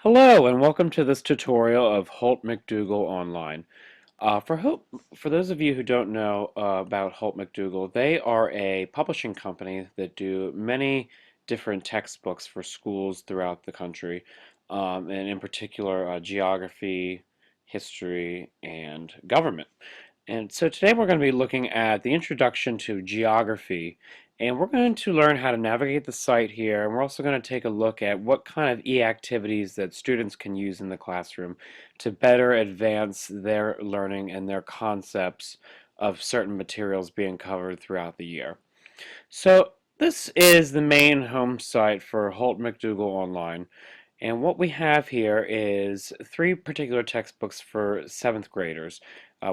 Hello and welcome to this tutorial of Holt McDougal Online. For those of you who don't know about Holt McDougal, they are a publishing company that do many different textbooks for schools throughout the country, and in particular geography, history, and government. And so today we're going to be looking at the introduction to geography, and we're going to learn how to navigate the site here, and we're also going to take a look at what kind of e-activities that students can use in the classroom to better advance their learning and their concepts of certain materials being covered throughout the year. So this is the main home site for Holt McDougal Online. And what we have here is three particular textbooks for 7th graders.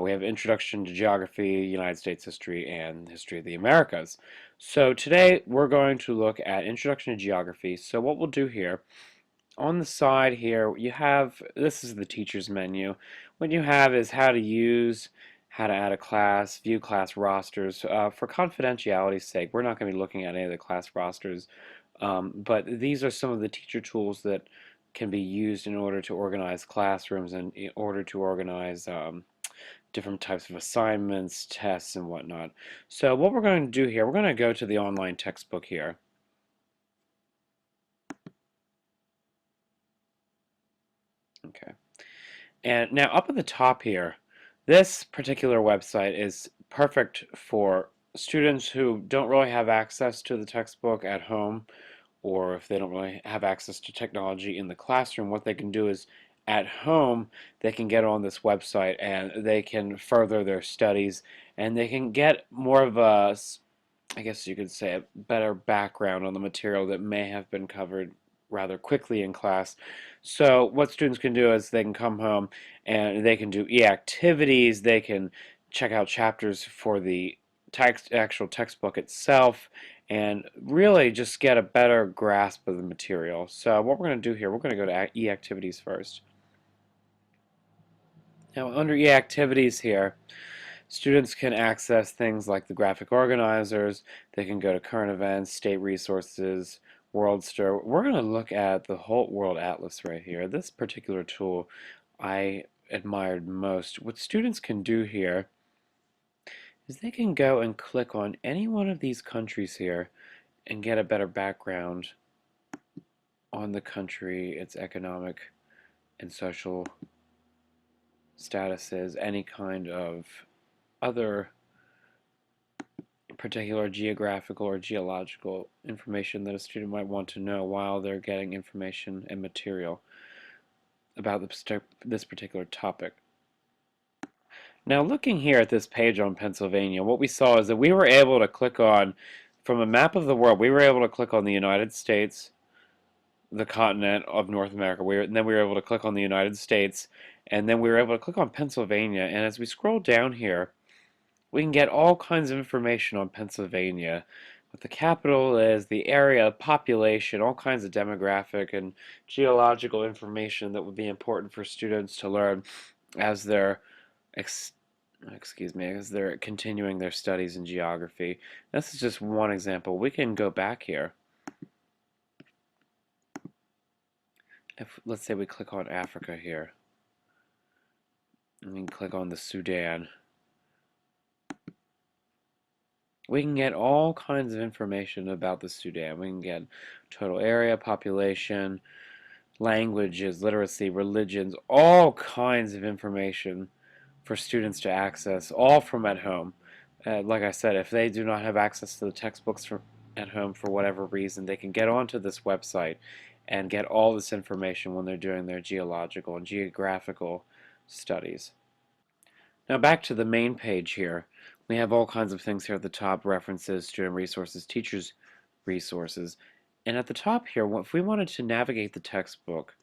We have Introduction to Geography, United States History, and History of the Americas. So today we're going to look at Introduction to Geography. So what we'll do here, on the side here, you have, this is the teacher's menu. What you have is how to use, how to add a class, view class rosters. For confidentiality's sake, we're not going to be looking at any of the class rosters, but these are some of the teacher tools that can be used in order to organize classrooms and in order to organize different types of assignments, tests, and whatnot. So what we're going to do here, we're going to go to the online textbook here. Okay. And now up at the top here, this particular website is perfect for students who don't really have access to the textbook at home, or if they don't really have access to technology in the classroom. What they can do is at home they can get on this website and they can further their studies, and they can get more of a, I guess you could say, a better background on the material that may have been covered rather quickly in class. So what students can do is they can come home and they can do e-activities, they can check out chapters for the actual textbook itself, and really just get a better grasp of the material. So what we're going to do here, we're going to go to e-activities first. Now under e-activities here, students can access things like the graphic organizers, they can go to current events, state resources, Worldster. We're going to look at the Holt World Atlas right here. This particular tool I admired most. What students can do here is they can go and click on any one of these countries here and get a better background on the country, its economic and social statuses, any kind of other particular geographical or geological information that a student might want to know while they're getting information and material about this particular topic. Now looking here at this page on Pennsylvania, what we saw is that we were able to click on, from a map of the world, we were able to click on the United States, the continent of North America, and then we were able to click on the United States, and then we were able to click on Pennsylvania, and as we scroll down here, we can get all kinds of information on Pennsylvania. What the capital is, the area, population, all kinds of demographic and geological information that would be important for students to learn as they're as they're continuing their studies in geography. This is just one example. We can go back here. If let's say we click on Africa here, and we can click on the Sudan. We can get all kinds of information about the Sudan. We can get total area, population, languages, literacy, religions, all kinds of information for students to access, all from at home. Like I said, if they do not have access to the textbooks at home for whatever reason, they can get onto this website and get all this information when they're doing their geological and geographical studies. Now back to the main page here. We have all kinds of things here at the top: references, student resources, teachers resources. And at the top here, if we wanted to navigate the textbook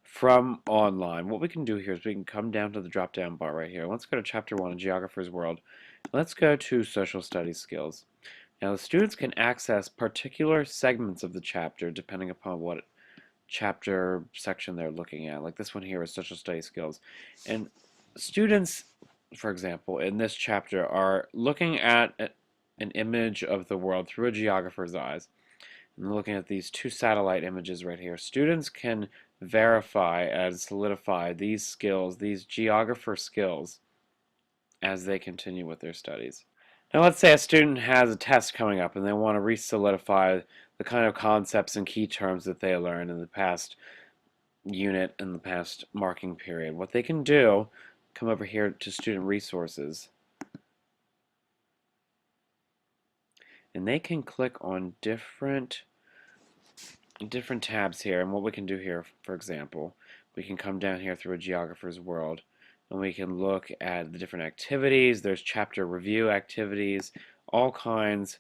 from online, what we can do here is we can come down to the drop down bar right here. Let's go to chapter 1 of Geographer's World. Let's go to social studies skills. Now the students can access particular segments of the chapter depending upon what chapter section they're looking at. Like this one here is social studies skills. And students, for example, in this chapter are looking at an image of the world through a geographer's eyes. And looking at these two satellite images right here, students can verify and solidify these skills, these geographer skills, as they continue with their studies. Now, let's say a student has a test coming up and they want to re-solidify the kind of concepts and key terms that they learned in the past unit and the past marking period. What they can do, come over here to Student Resources, and they can click on different tabs here. And what we can do here, for example, we can come down here through a geographer's world and we can look at the different activities. There's chapter review activities, all kinds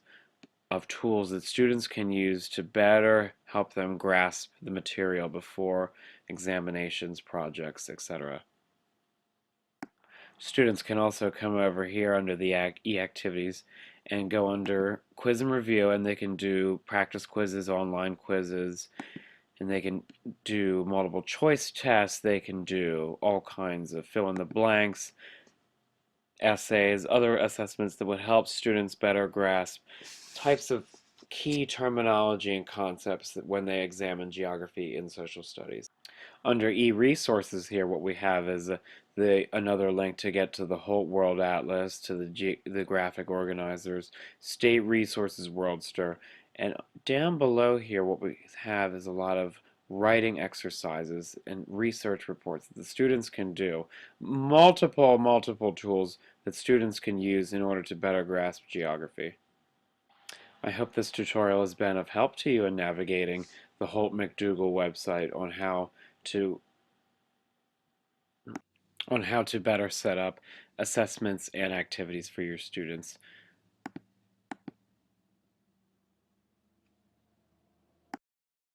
of tools that students can use to better help them grasp the material before examinations, projects, etc. Students can also come over here under the e-activities and go under quiz and review, and they can do practice quizzes, online quizzes, and they can do multiple choice tests. They can do all kinds of fill in the blanks, essays, other assessments that would help students better grasp types of key terminology and concepts that when they examine geography and social studies. Under e-resources here, what we have is another link to get to the Holt World Atlas, to the graphic organizers, State Resources Worldster, and down below here what we have is a lot of writing exercises and research reports that the students can do. Multiple tools that students can use in order to better grasp geography. I hope this tutorial has been of help to you in navigating the Holt McDougal website to on how to better set up assessments and activities for your students.